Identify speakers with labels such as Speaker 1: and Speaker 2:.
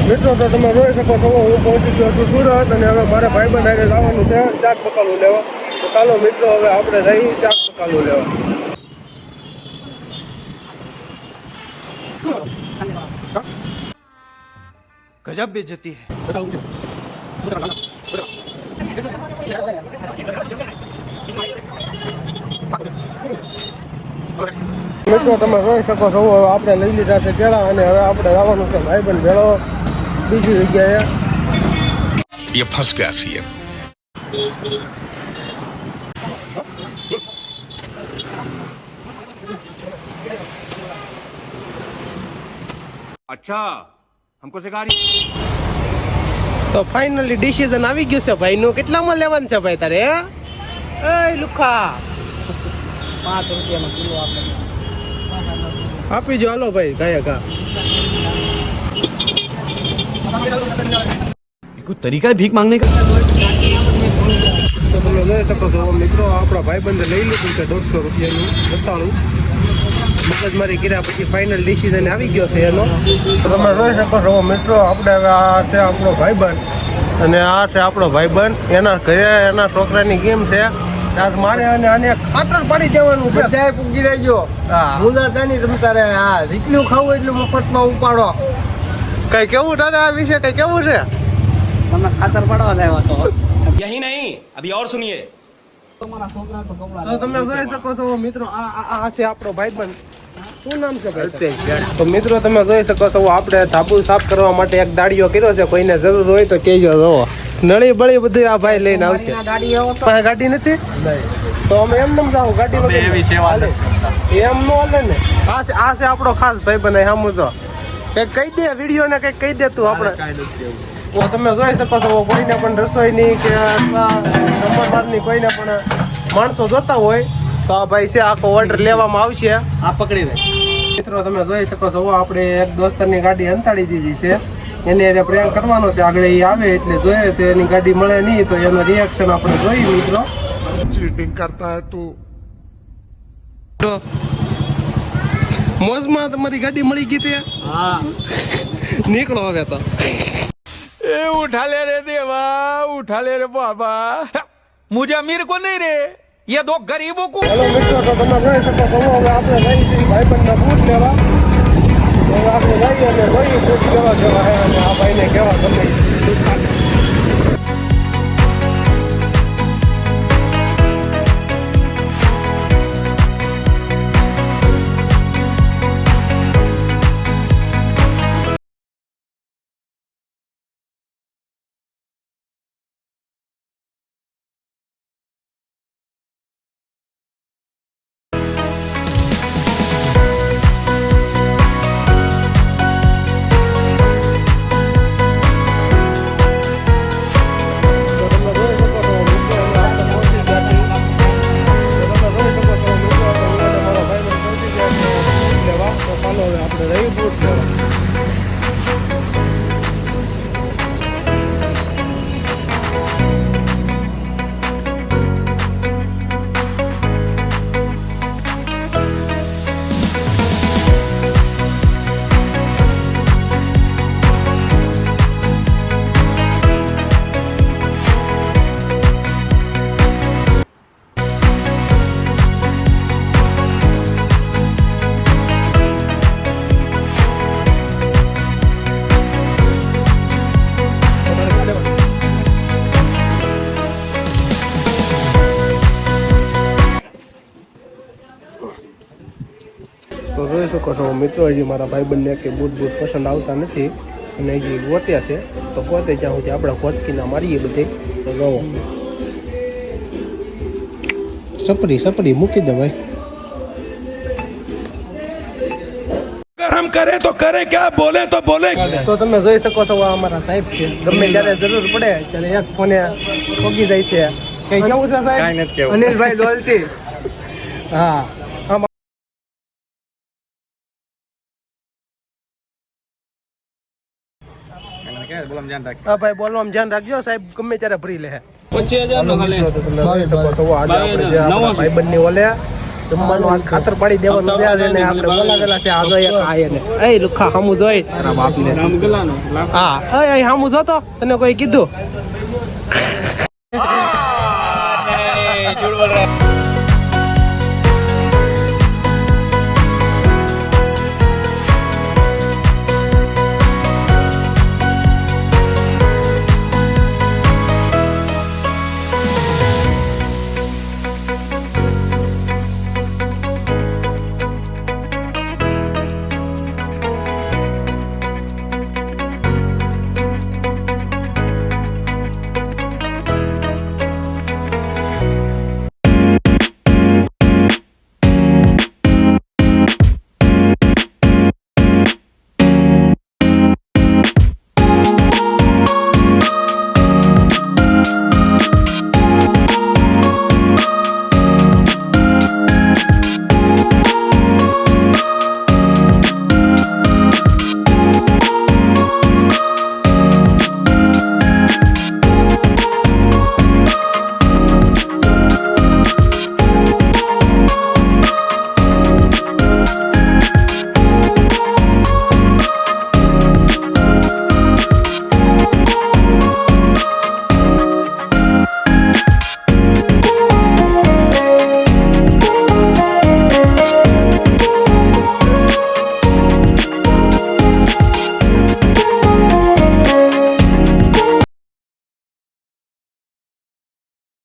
Speaker 1: મિત્રો તો તમે જોઈ શકો છો હું પહોંચી ગયો છું સુરત અને હવે મારે ભાઈબંધ હારે જવાનું છે શાક બકાલું લેવા. તો ચાલો મિત્રો હવે આપણે જઈ શાક બકાલું લેવા.
Speaker 2: गजब बेइज्जती है।
Speaker 1: મિત્રો તમે જોઈ શકો છો હવે આપણે લઈ લીધા છે કેળા અને હવે આપણે જવાનું છે ભાઈબંધ ભેળો બીજી જગ્યાએ.
Speaker 3: ये फंस गया सीएम।
Speaker 2: अच्छा हमको सिखा रही।
Speaker 1: તો ફાઇનલી ડિસિઝન આવી ગયું છે ભાઈ નું. કેટલામાં લેવાનું છે ભાઈ તારે? એ લુખા
Speaker 4: 5 રૂપિયાનો કિલો આપણે
Speaker 1: આપી જો હાલો ભાઈ ગાયા ગા.
Speaker 2: कोई तरीका है भीख मांगने का?
Speaker 1: તો તમે જોઈ શકો છો મિત્રો આપણા ભાઈબંધે લઈ લીધું છે 150 રૂપિયાનું બતાડું. મગજમારી કર્યા પછી ફાઇનલ ડિસિઝન આવી ગયો છે એનો. તો તમે જોઈ શકો છો મિત્રો આપણે હવે આ છે આપણો ભાઈબંધ અને આ છે આપણો ભાઈબંધ. એના ઘરે એના છોકરાની ગેમ છે. આજ મારે અને આને ખાતર પાડી દેવાનું છે.
Speaker 4: બધાય પૂગી રહેજો.
Speaker 1: હા
Speaker 4: મુંજાતા નહીં તમે તારે. હા જેટલું ખાવું એટલું મફતમાં ઉપાડો.
Speaker 1: કઈ કેવું તારે આ વિશે કઈ કેવું છે?
Speaker 4: તમે ખાતર પાડવા આવ્યા તો
Speaker 2: यही नहीं अभी और सुनिए।
Speaker 4: તમારા છોકરા તો કપડા
Speaker 1: તો તમે જોઈ શકો છો મિત્રો આ છે આપણો ભાઈબંધ. શું નામ છે ભાઈ? તો મિત્રો તમે જોઈ શકો છો આપણે ધાબુ સાફ કરવા માટે એક દાડીઓ કર્યો છે. કોઈને જરૂર હોય તો કહેજો. જોવો નળી બળી બધું આ ભાઈ લઈને આવશે.
Speaker 4: ગાડી આવો તો
Speaker 1: પાસે ગાડી નથી તો અમે એમ નમ જાવ ગાડી વગર હાલે. એમ નો હાલે ને. આ છે આપણો ખાસ ભાઈબંધ. સામું જો કઈક કહી દે વિડીયો ને કઈક કહી દે તું આપણે. તો તમે જોઈ શકો છો કોઈને પણ રસોઈની કે જમણવારની કોઈને પણ માણસો જોતા હોય તો આ ભાઈ છે આખો ઓર્ડર લેવામાં આવશે.
Speaker 2: आप पकड़ी रहे।
Speaker 1: મિત્રો તમે જોઈ શકો છો આપણે એક દોસ્તરની ગાડી અંતાડી દીધી છે. એને એને પ્રેમ કરવાનો છે. આગળ એ આવે એટલે જોઈએ તો એની ગાડી મળે નહીં તો એનો રિએક્શન આપણે જોઈએ મિત્રો.
Speaker 3: चीटिंग करता है तू।
Speaker 1: મોજમાં તમારી ગાડી મળી ગઈ તે
Speaker 2: हाँ
Speaker 1: નીકળો હવે તો.
Speaker 2: ए उठा ले रे देवा, उठा ले रे बाबा। मुझे अमीर को नहीं रे, ये दो गरीबों को।
Speaker 1: હેલો મિત્રો તો તમે જોઈ શકો છો હવે આપણે જઈ છીએ ભાઈબંધના બૂટ લેવા. તો આપણે જઈએ અને જોઈએ બૂટ કેવા કેવા હે અને આ ભાઈને કેવા ગમે. આપણે રહી બૂટ લેવા. તો જોઈ શકો છો મિત્રો હજી મારા ભાઈબંધને કે બૂટ પસંદ આવતા નથી અને હજી ગોત્યા છે. તો પોતે જ્યાં સુધી આપણે ગોતકીના મારીએ બધે. તો જોવો સપરી મૂકી દે ભાઈ.
Speaker 3: अगर हम करें तो करें क्या, बोले तो बोले।
Speaker 1: તો તમે જોઈ શકો છો આ અમારા સાહેબ છે. ગમે ત્યારે જરૂર પડે ત્યારે એક ફોને પોગી જાય છે. કઈ કેવું છે સાહેબ?
Speaker 4: અનિલભાઈ દોલતી.
Speaker 1: હા હા ભાઈ બોલવામાં ધ્યાન રાખજો સાહેબ. ગમે ત્યારે ભરી લે.
Speaker 4: 25,000 નો હાલે.
Speaker 1: તો તમે જોઈ શકો છો આજે આપણે જે આપણા ભાઈબંધની ઓલે જમવાનું આજ ખાતર પાડી દેવાનું ત્યાં છે ને આપણે બોલાવેલા છે આ જોઈએ કાય ને એ લુખા હામું જોઈ તારા બાપને હા એ હામું જોતો તને કોઈ કીધું